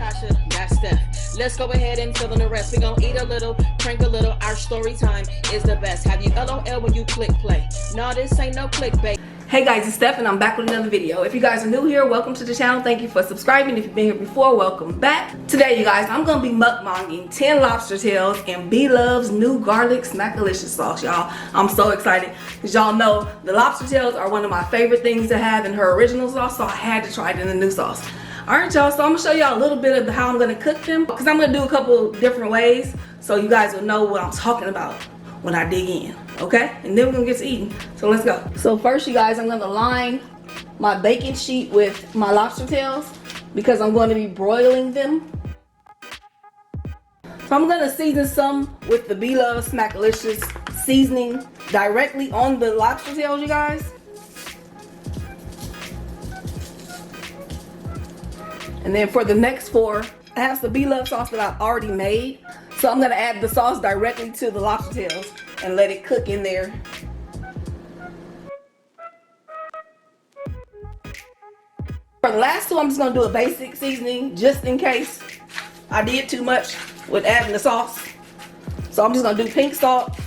Tasha, that's Steph. Let's go ahead and fill in the rest. We gonna eat a little, drink a little. Our story time is the best. Have you LOL when you click play? No, this ain't no clickbait. Hey guys, it's Steph and I'm back with another video. If you guys are new here, welcome to the channel. Thank you for subscribing. If you've been here before, welcome back. Today, you guys, I'm gonna be mukbanging 10 lobster tails in Bloves' new garlic Smackalicious sauce, y'all. I'm so excited because y'all know the lobster tails are one of my favorite things to have in her original sauce, so I had to try it in the new sauce. Alright y'all, so I'm gonna show y'all a little bit of how I'm gonna cook them because I'm gonna do a couple different ways so you guys will know what I'm talking about when I dig in, okay? And then we're gonna get to eating, so let's go. So first, you guys, I'm gonna line my baking sheet with my lobster tails because I'm going to be broiling them. So I'm gonna season some with the Bloves Smackalicious seasoning directly on the lobster tails, you guys. And then for the next four, I have some Bloves sauce that I've already made. So I'm gonna add the sauce directly to the lobster tails and let it cook in there. For the last two, I'm just gonna do a basic seasoning just in case I did too much with adding the sauce. So I'm just gonna do pink salt,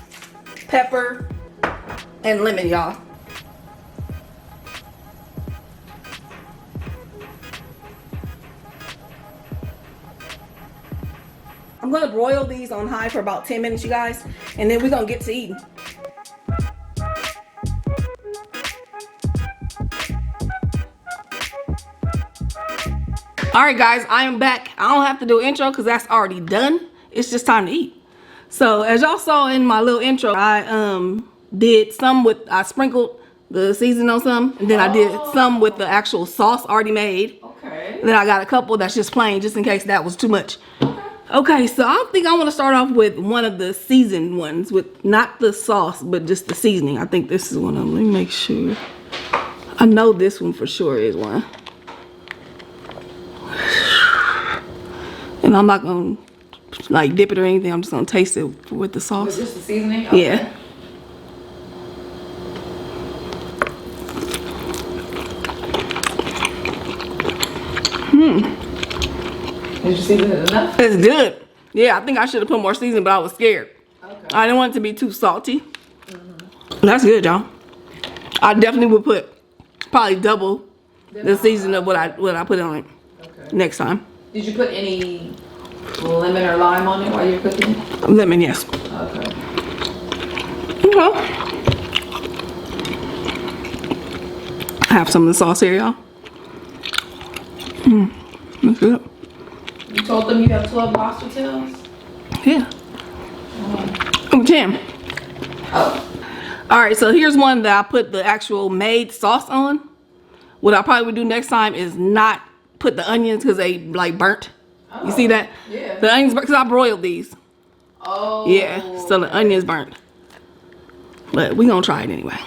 pepper, and lemon, y'all. I'm gonna broil these on high for about 10 minutes, you guys, and then we're gonna get to eating. All right, guys, I am back. I don't have to do an intro because that's already done. It's just time to eat. So as y'all saw in my little intro, I did some with, I sprinkled the seasoning on some, and then I did some with the actual sauce already made. Okay. Then I got a couple that's just plain, just in case that was too much. Okay, so I think I want to start off with one of the seasoned ones with not the sauce, but just the seasoning. I think this is one of them. Let me make sure. I know this one for sure is one. And I'm not going to like dip it or anything. I'm just going to taste it with the sauce. With just the seasoning? Okay. Yeah. Did you season it enough? It's good. Yeah, I think I should have put more seasoning, but I was scared. Okay. I didn't want it to be too salty. That's good, y'all. I definitely would put probably double the seasoning of what I put on it next time. Did you put any lemon or lime on it while you're cooking? Lemon, yes. Okay. Okay. I have some of the sauce here, y'all. That's good. You told them you have 12 lobster tails? Yeah. 10. Oh. Alright, so here's one that I put the actual made sauce on. What I probably would do next time is not put the onions because they like burnt. Oh, you see that? Yeah. The onions burnt because I broiled these. Oh. Yeah, so the onions burnt. But we gonna try it anyway.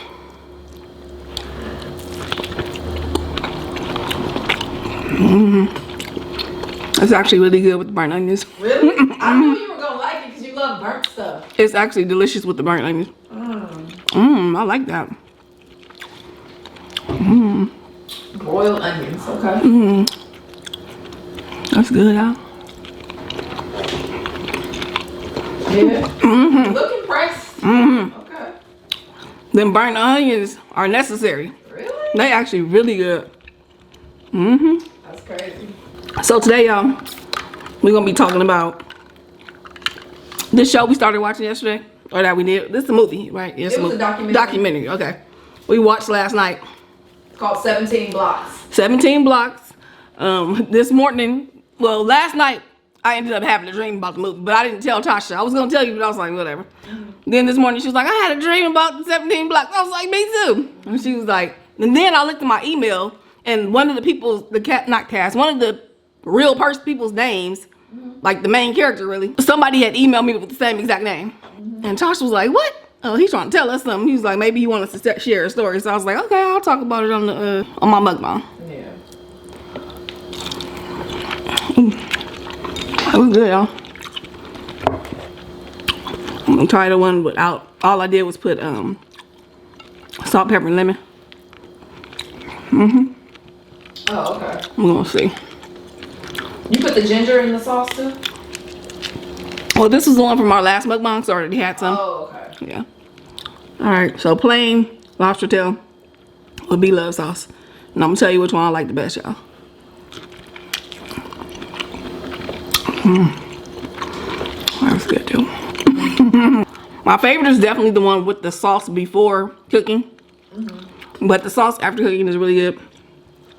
It's actually really good with the burnt onions. Really? I knew you were gonna like it because you love burnt stuff. It's actually delicious with the burnt onions. I like that. Broiled onions, okay. That's good, y'all. Yeah. Look impressed. Okay. Them burnt onions are necessary. Really? They actually really good. That's crazy. So today, y'all, we're gonna be talking about this show we started watching yesterday, or that we did. This is a movie, right? It was a documentary. Documentary, okay. We watched last night. It's called 17 Blocks. 17 Blocks. This morning, well, last night, I ended up having a dream about the movie, but I didn't tell Tasha. I was gonna tell you, but I was like, whatever. Then this morning, she was like, I had a dream about the 17 Blocks. I was like, me too. And she was like, and then I looked at my email, and one of the people's, one of the real people's names, like the main character really, somebody had emailed me with the same exact name. And Tasha was like, what? Oh, he's trying to tell us something. He was like, maybe he wants us to share a story. So I was like, okay, I'll talk about it on the on my mukbang. Yeah. That was good, y'all. I'm gonna try the one without, all I did was put salt, pepper, and lemon. Oh, okay. We're gonna see. You put the ginger in the sauce too? Well, this was the one from our last mukbang, so I already had some. Oh, okay. Yeah. All right, so plain lobster tail with Bloves sauce. And I'm gonna tell you which one I like the best, y'all. That's good too. My favorite is definitely the one with the sauce before cooking. But the sauce after cooking is really good.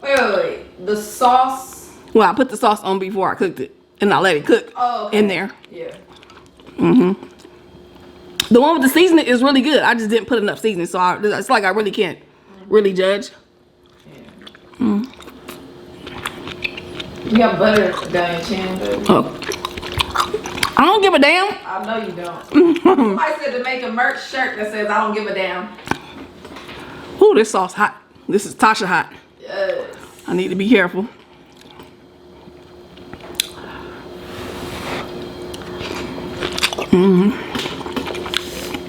Wait. The sauce. Well, I put the sauce on before I cooked it, and I let it cook in there. Yeah. The one with the seasoning is really good. I just didn't put enough seasoning, so it's like I really can't really judge. Yeah. You got butter down your chin, baby. Oh. I don't give a damn. I know you don't. Somebody said to make a merch shirt that says I don't give a damn. Ooh, this sauce hot. This is Tasha hot. Yes. I need to be careful.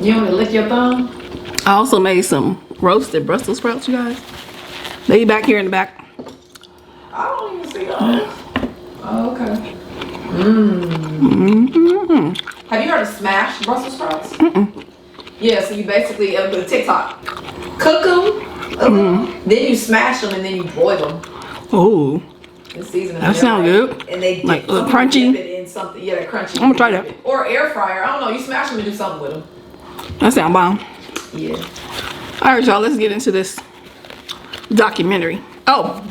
You want me to lick your thumb? I also made some roasted Brussels sprouts, you guys. They back here in the back. I don't even see those. Oh, okay. Have you heard of smashed Brussels sprouts? Yeah, so you basically put TikTok, cook them, then you smash them and then you boil them. Oh, And season them. that sounds good. And they Like dip crunchy. it in something. Yeah, they're crunchy. I'm gonna try that. Or air fryer. I don't know. You smash them and do something with them. That sounds bomb. Yeah. All right, y'all, let's get into this documentary. Oh,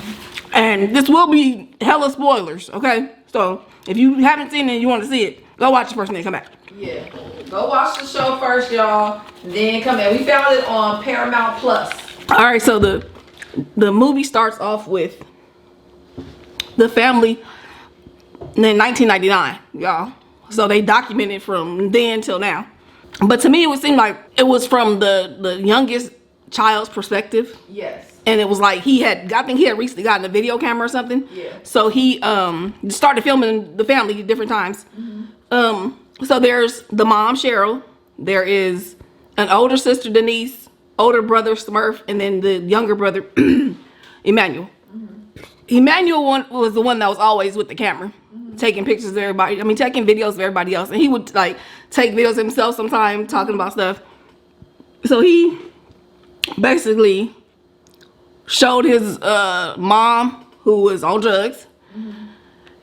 and this will be hella spoilers, okay? So if you haven't seen it and you want to see it, go watch it first and then come back. Yeah. Go watch the show first, y'all. Then come in. We found it on Paramount Plus. All right, so the movie starts off with the family in 1999, y'all. So they documented from then till now. But to me, it would seem like it was from the youngest child's perspective. Yes. And it was like I think he had recently gotten a video camera or something. Yeah. So he started filming the family at different times. So there's the mom, Cheryl. There is an older sister, Denise, older brother, Smurf, and then the younger brother, Emmanuel. Emmanuel was the one that was always with the camera, taking pictures of everybody. I mean, taking videos of everybody else. And he would like take videos of himself sometime talking about stuff. So he basically showed his mom, who was on drugs.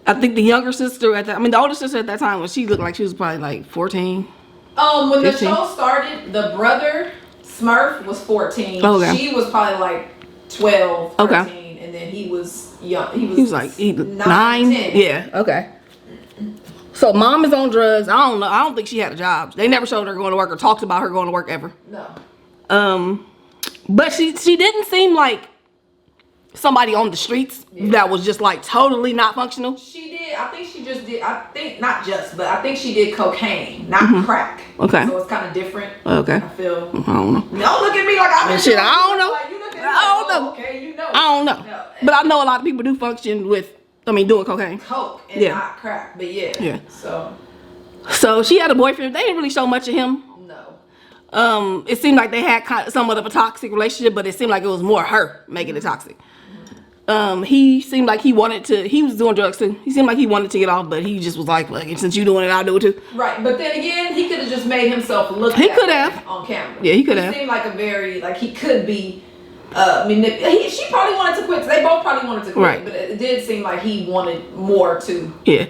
I think the younger sister the older sister at that time, she looked like she was probably like 14. When 15. the show started, the brother Smurf was 14. Okay. She was probably like 12, 13, Okay. and then he was young. He was like 9. 10. Yeah. Okay. So mom is on drugs. I don't know. I don't think she had a job. They never showed her going to work or talked about her going to work ever. No. But she didn't seem like somebody on the streets that was just like totally not functional. She did. I think she just did. I think not just, but I think she did cocaine, not crack. Okay. So it's kind of different. Okay. I feel. I don't know. Don't look at me like I'm Shit, I don't know. Like, you look at me I don't like, know. oh, okay, you know. I don't know. No. But I know a lot of people do function with, doing cocaine. Coke and not crack, but yeah. Yeah. So she had a boyfriend. They didn't really show much of him. no. It seemed like they had kind of somewhat of a toxic relationship, but it seemed like it was more her making it toxic. He seemed like he was doing drugs too. He seemed like he wanted to get off, but he just was like, since you doing it, I'll do it too. Right, but then again, he could have just made himself look He that could way have. on camera. Yeah, he could have. He seemed like he could be she probably wanted to quit. They both probably wanted to quit, Right. but it did seem like he wanted more to. Yeah.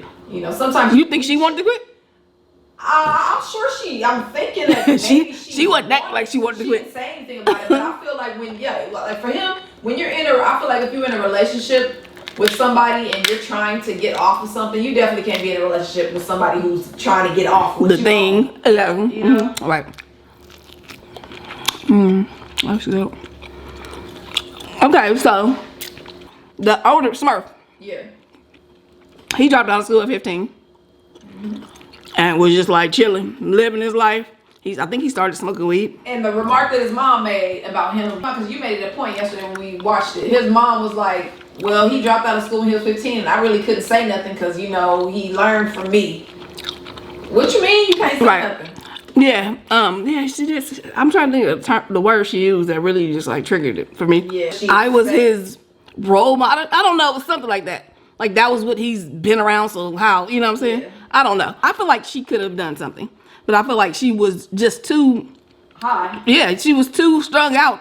Sometimes You think she wanted to quit? I'm sure I'm thinking that maybe she wasn't acting like she wanted to quit. She didn't say anything about it, but I feel like like for him, when you're I feel like if you're in a relationship with somebody and you're trying to get off of something, you definitely can't be in a relationship with somebody who's trying to get off with the thing. Right. That's good. Okay, so the older Smurf. Yeah. He dropped out of school at 15. And was just like chilling, living his life. I think he started smoking weed. And the remark that his mom made about him, because you made it a point yesterday when we watched it. His mom was like, well, he dropped out of school when he was 15 and I really couldn't say nothing because, he learned from me. What you mean you can't say nothing? Yeah, she just, I'm trying to think of the word she used that really just like triggered it for me. Yeah, I was his role model. I don't know, it was something like that. Like that was what he's been around. So how, you know what I'm saying? Yeah. I don't know. I feel like she could have done something, but I feel like she was just too high. Yeah, she was too strung out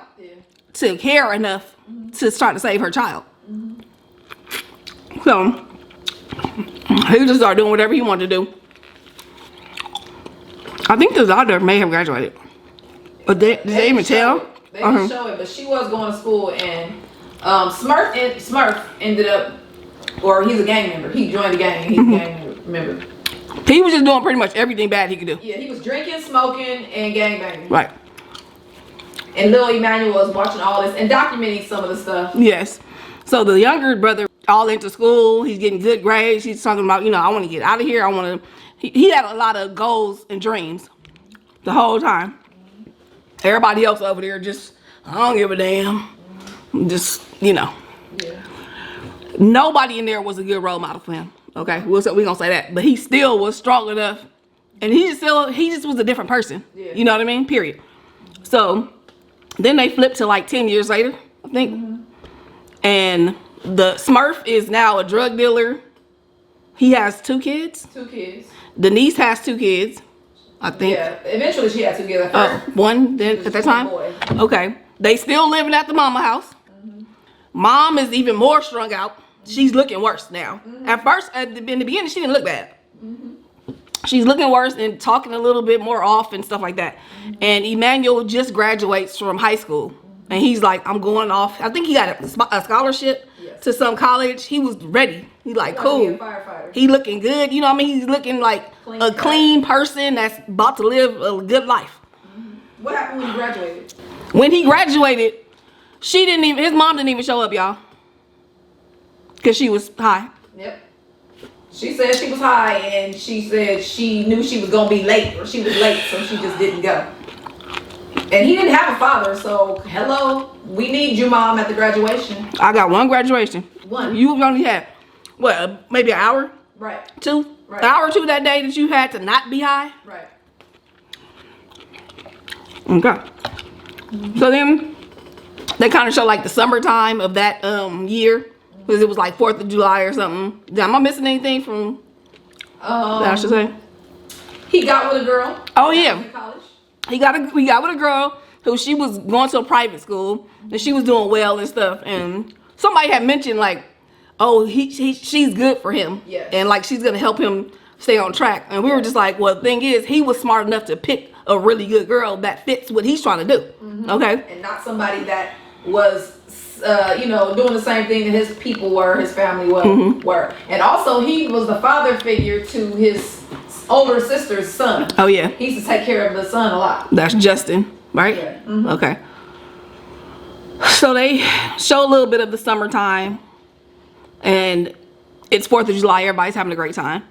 to care enough to start to save her child. So he just started doing whatever he wanted to do. I think the daughter may have graduated, but did they even tell? They didn't show it, but she was going to school, and Smurf ended up, or he's a gang member. He joined the gang. He's a gang member. He was just doing pretty much everything bad he could do. Yeah, he was drinking, smoking, and gangbanging. Right. And little Emmanuel was watching all this and documenting some of the stuff. Yes. So the younger brother all into school. He's getting good grades. He's talking about, I want to get out of here. I want to. He had a lot of goals and dreams the whole time. Everybody else over there just, I don't give a damn. Just, Yeah. Nobody in there was a good role model for him. Okay, we're gonna say that. But he still was strong enough, and he just was a different person. Yeah. You know what I mean? Period. So then they flipped to like 10 years later, I think. And the Smurf is now a drug dealer. He has 2 kids. 2 kids. The niece has 2 kids, I think. Yeah, eventually she had 2 kids. One then at that time? Boy. Okay. They still living at the mama house. Mom is even more strung out. She's looking worse now. At first, in the beginning, she didn't look bad. She's looking worse and talking a little bit more off and stuff like that. And Emmanuel just graduates from high school. And he's like, I'm going off. I think he got a scholarship to some college. He was ready. He's like, cool. He looking good. You know what I mean? He's looking like a clean person that's about to live a good life. What happened when he graduated? When he graduated, his mom didn't even show up, y'all. Because she was high. Yep. She said she was high, and she said she knew she was going to be late, or she was late, so she just didn't go. And he didn't have a father, so hello, we need you, Mom, at the graduation. I got 1 graduation. 1. You only had, maybe an hour? Right. 2? Right. An hour or 2 that day that you had to not be high? Right. Okay. So then, they kind of show like the summertime of that year. Because it was like 4th of July or something. Am I missing anything from that I should say? He got with a girl. Oh, yeah. In college. He got with a girl who she was going to a private school. And she was doing well and stuff. And somebody had mentioned like, oh, she's good for him. Yes. And like she's going to help him stay on track. And we were just like, well, the thing is, he was smart enough to pick a really good girl that fits what he's trying to do. Okay? And not somebody that was doing the same thing that his people were, his family were. And also, he was the father figure to his older sister's son. Oh, yeah. He used to take care of the son a lot. That's Justin, right? Yeah. Okay. So they show a little bit of the summertime. And it's 4th of July. Everybody's having a great time.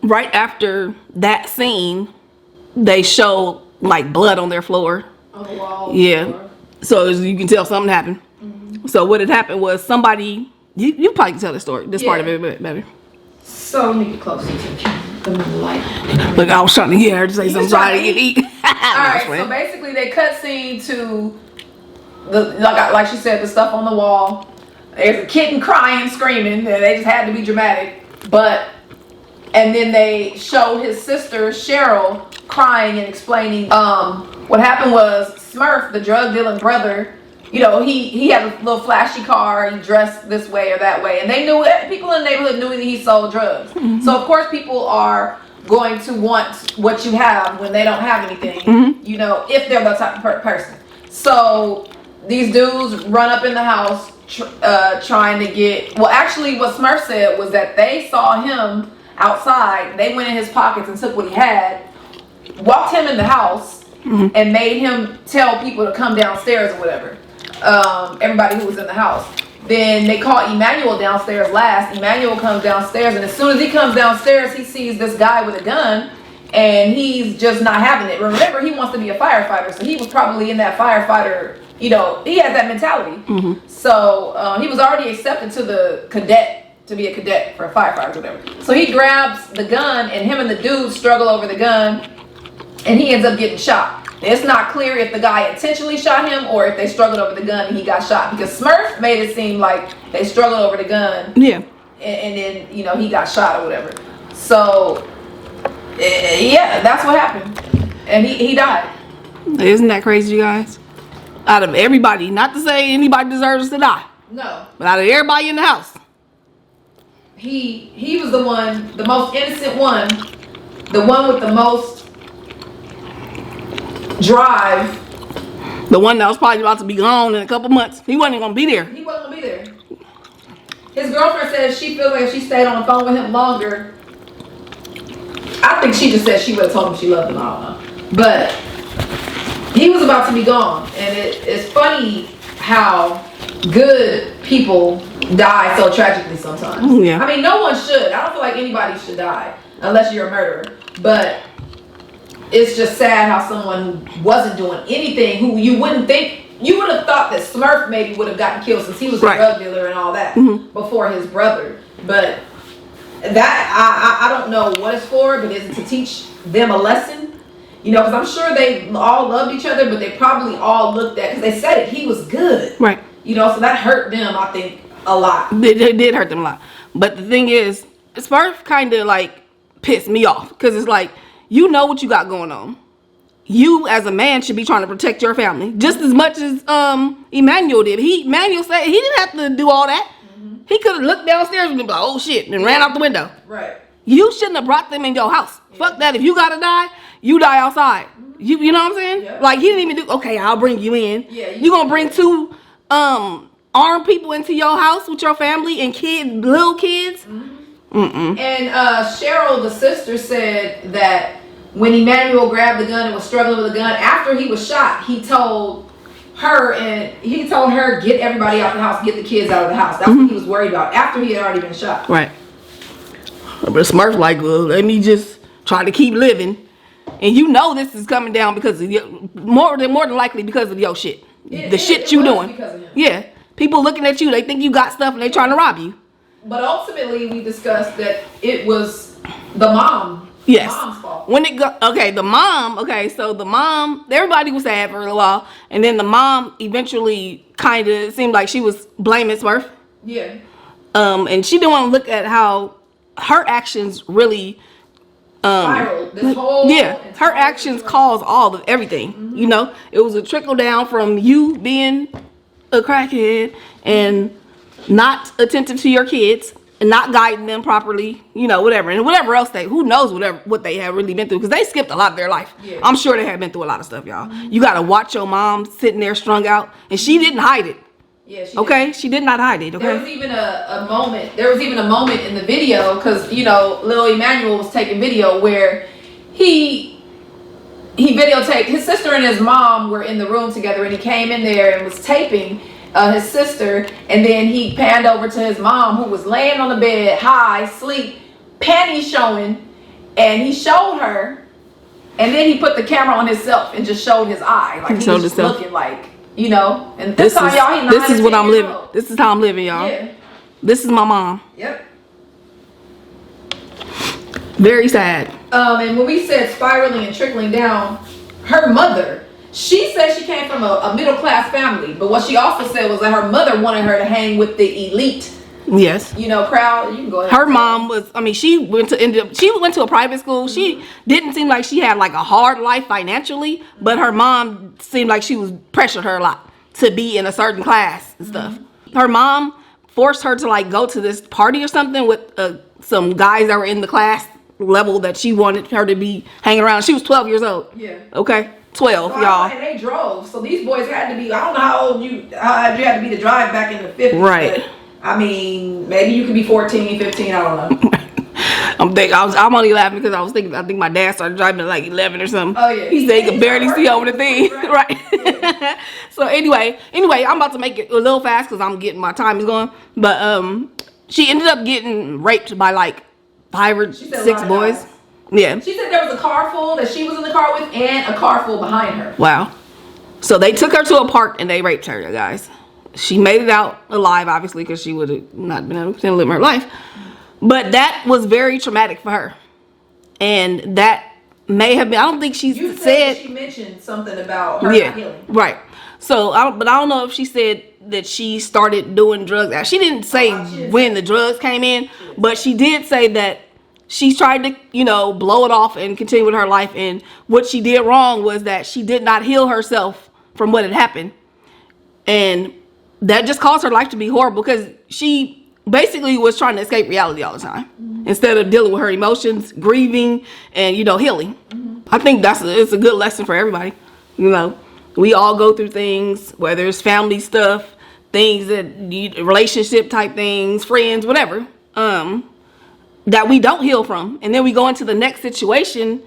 Right after that scene, they show, like, blood on their floor. On the wall. Yeah. Floor. So as you can tell, something happened. So what had happened was somebody, you probably can tell the story, this part of it a bit better. So, let me get closer to the light. Look, I was trying to get her to say something so I didn't eat. Alright, so basically they cut scene to, like she said, the stuff on the wall. There's a kitten crying, screaming, and they just had to be dramatic. And then they show his sister, Cheryl, crying and explaining what happened was Smurf, the drug dealing brother, he had a little flashy car, he dressed this way or that way, and they knew it. People in the neighborhood knew that he sold drugs. So of course people are going to want what you have when they don't have anything, if they're the type of person. So these dudes run up in the house trying to get, actually what Smurf said was that they saw him outside, they went in his pockets and took what he had, walked him in the house, and made him tell people to come downstairs or whatever. Everybody who was in the house. Then they call Emmanuel downstairs last. Emmanuel comes downstairs, and as soon as he comes downstairs, he sees this guy with a gun, and he's just not having it. Remember, he wants to be a firefighter, so he was probably in that firefighter, he has that mentality. So he was already accepted to to be a cadet for a firefighter or whatever. So he grabs the gun, and him and the dude struggle over the gun, and he ends up getting shot. It's not clear if the guy intentionally shot him or if they struggled over the gun and he got shot, because Smurf made it seem like they struggled over the gun. Yeah. and then, you know, he got shot or whatever. So, yeah, that's what happened. And he died. Isn't that crazy, you guys? Out of everybody, not to say anybody deserves to die. No. But out of everybody in the house. He was the one, the most innocent one, the one with the most drive. The one that was probably about to be gone in a couple months. He wasn't gonna be there. He wasn't gonna be there. His girlfriend says she feels like if she stayed on the phone with him longer, I think she just said she would have told him she loved him. I don't know. But he was about to be gone. And it's funny how good people die so tragically sometimes. Yeah. I mean, no one should. I don't feel like anybody should die unless you're a murderer. But it's just sad how someone who wasn't doing anything, who you wouldn't think, you would have thought that Smurf maybe would have gotten killed since he was a drug dealer and all that before his brother. But that, I don't know what it's for, but is it to teach them a lesson? You know, because I'm sure they all loved each other, but they probably all looked at, because they said it, he was good. Right. You know, so that hurt them, I think, a lot. It did hurt them a lot. But the thing is, Smurf kind of like pissed me off. Because it's like, you know what you got going on. You as a man should be trying to protect your family just as much as Emmanuel did. Emmanuel said he didn't have to do all that. He could have looked downstairs and been like, oh shit, and ran out the window. Right. You shouldn't have brought them in your house. Yeah. Fuck that. If you gotta die, you die outside. You know what I'm saying? Yeah. Like, he didn't even do, okay, I'll bring you in. Yeah, you gonna bring two armed people into your house with your family and kids, little kids? And Cheryl, the sister, said that when Emmanuel grabbed the gun and was struggling with the gun, after he was shot, he told her, get everybody out the house, get the kids out of the house. That's what he was worried about after he had already been shot. Right. But Smurf's like, well, let me just try to keep living. And you know this is coming down because of more than likely because of your shit. The shit you doing. Because of him. Yeah. People looking at you, they think you got stuff and they trying to rob you. But ultimately, we discussed that it was the mom. Yes. The mom's fault. When it so the mom, everybody was sad for a while, and then the mom eventually kind of seemed like she was blaming Smurf. Yeah. And she didn't want to look at how her actions really spiraled. This whole her actions caused all of everything. You know, it was a trickle down from you being a crackhead and not attentive to your kids and not guiding them properly, you know, whatever. And whatever else who knows what they have really been through, because they skipped a lot of their life. Yeah. I'm sure they have been through a lot of stuff, y'all. You got to watch your mom sitting there strung out, and she didn't hide it. Yeah, she did not hide it. Okay. There was even a moment in the video, because, you know, little Emmanuel was taking video where he videotaped. His sister and his mom were in the room together, and he came in there and was taping his sister, and then he panned over to his mom, who was laying on the bed, high, asleep, panties showing, and he showed her, and then he put the camera on himself and just showed his eye, like he was just looking like, you know. And this time, y'all, this is what I'm living. This is how I'm living, y'all. Yeah. This is my mom. Yep. Very sad. And when we said spiraling and trickling down, her mother, she said she came from a middle-class family, but what she also said was that her mother wanted her to hang with the elite, yes, you know, crowd. You can go ahead. Her mom was, I mean, she went to a private school. She didn't seem like she had like a hard life financially, but her mom seemed like she was pressured her a lot to be in a certain class and stuff. Her mom forced her to like go to this party or something with some guys that were in the class level that she wanted her to be hanging around. She was 12 years old. Yeah. Okay. 12, so y'all. And they drove. So these boys had to be, I don't know how old you had to be to drive back in the 50s. Right. I mean, maybe you could be 14, 15, I don't know. I'm only laughing because I think my dad started driving at like 11 or something. Oh yeah. He said he could barely see over the thing. Right. Yeah. So anyway, I'm about to make it a little fast because my time is going. But she ended up getting raped by like 5 or 6 boys. Yeah. She said there was a car full that she was in the car with and a car full behind her. Wow. So they took her to a park and they raped her, you guys. She made it out alive, obviously, because she would have not been able to live her life. But that was very traumatic for her. And that may have been, I don't think she mentioned something about her not healing. Right. So, but I don't know if she said that she started doing drugs. She didn't say when the drugs came in, but she did say that she tried to, you know, blow it off and continue with her life. And what she did wrong was that she did not heal herself from what had happened. And that just caused her life to be horrible because she basically was trying to escape reality all the time instead of dealing with her emotions, grieving, and, you know, healing. I think it's a good lesson for everybody. You know, we all go through things, whether it's family stuff, things that relationship type things, friends, whatever. That we don't heal from, and then we go into the next situation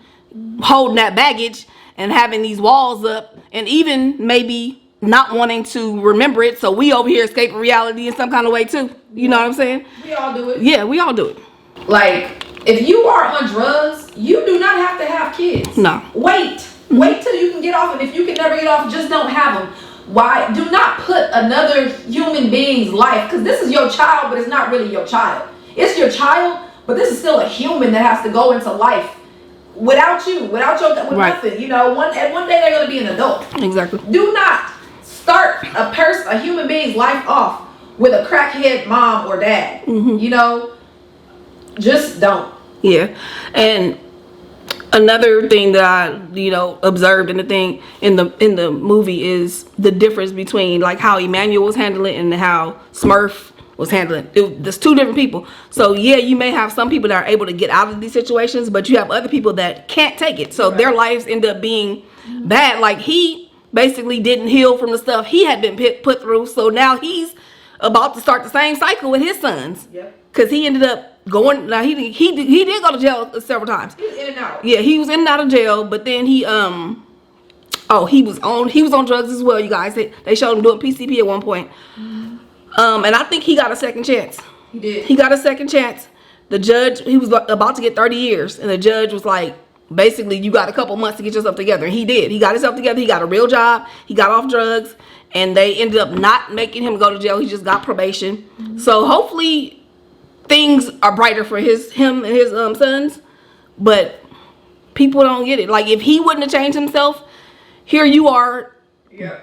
holding that baggage and having these walls up, and even maybe not wanting to remember it, so we over here escaping reality in some kind of way too. You know what I'm saying? We all do it. Yeah, we all do it. Like, if you are on drugs, you do not have to have kids. No. Wait till you can get off, and if you can never get off, just don't have them. Why? Do not put another human being's life, because this is your child, but it's not really your child. It's your child, but this is still a human that has to go into life without you, with nothing. You know, one day they're going to be an adult. Exactly. Do not start a human being's life off with a crackhead mom or dad. You know, just don't. Yeah. And another thing that I, you know, observed in the movie is the difference between like how Emmanuel was handling and how Smurf was handling. There's two different people. So yeah, you may have some people that are able to get out of these situations, but you have other people that can't take it. So their lives end up being bad. Like he basically didn't heal from the stuff he had been put through. So now he's about to start the same cycle with his sons. Because he ended up going. Now he did go to jail several times. He was in and out. Yeah, he was in and out of jail. But then he was on drugs as well. You guys, they showed him doing PCP at one point. And I think he got a second chance. He did. He got a second chance. The judge, he was about to get 30 years. And the judge was like, basically, you got a couple months to get yourself together. And he did. He got himself together. He got a real job. He got off drugs. And they ended up not making him go to jail. He just got probation. So hopefully things are brighter for him and his sons. But people don't get it. Like, if he wouldn't have changed himself, here you are,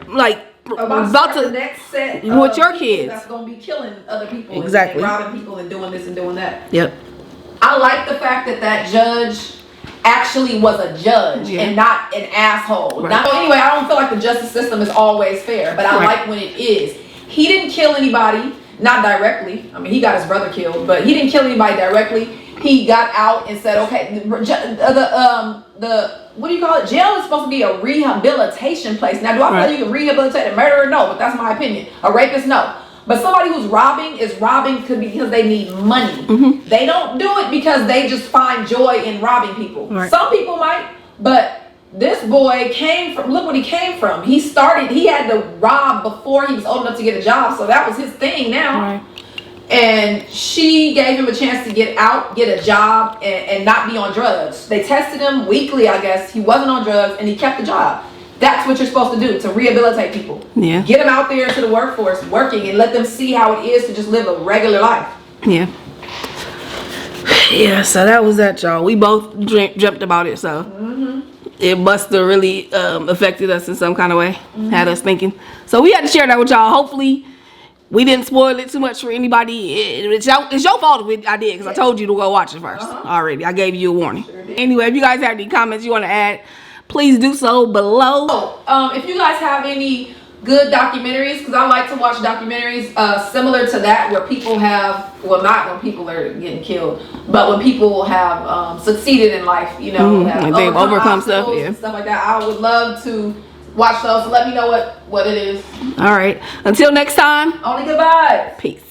like, about to the next set with your kids that's gonna be killing other people, exactly, and robbing people and doing this and doing that. Yep. I like the fact that judge actually was a judge and not an asshole. Right. Now, anyway, I don't feel like the justice system is always fair, but I like when it is. He didn't kill anybody, not directly. I mean, he got his brother killed, but he didn't kill anybody directly. He got out and said, okay, the what do you call it? Jail is supposed to be a rehabilitation place. Now, do I feel like you can rehabilitate a murderer? No, but that's my opinion. A rapist, no. But somebody who's robbing is robbing because they need money. They don't do it because they just find joy in robbing people. Some people might, but this boy look what he came from. He had to rob before he was old enough to get a job. So that was his thing now. And she gave him a chance to get out, get a job, and not be on drugs. They tested him weekly, I guess. He wasn't on drugs, and he kept the job. That's what you're supposed to do, to rehabilitate people. Yeah. Get them out there into the workforce, working, and let them see how it is to just live a regular life. Yeah. Yeah, so that was that, y'all. We both dreamt about it, so it must have really affected us in some kind of way, had us thinking. So we had to share that with y'all. Hopefully, we didn't spoil it too much for anybody. It's your fault if I did, because I told you to go watch it first already. I gave you a warning. Anyway, if you guys have any comments you want to add, please do so below. If you guys have any good documentaries, because I like to watch documentaries similar to that, where people have, well, not when people are getting killed, but when people have succeeded in life, you know, like they've overcome stuff, and stuff like that. I would love to watch those. Let me know what it is. All right. Until next time. Only good vibes. Peace.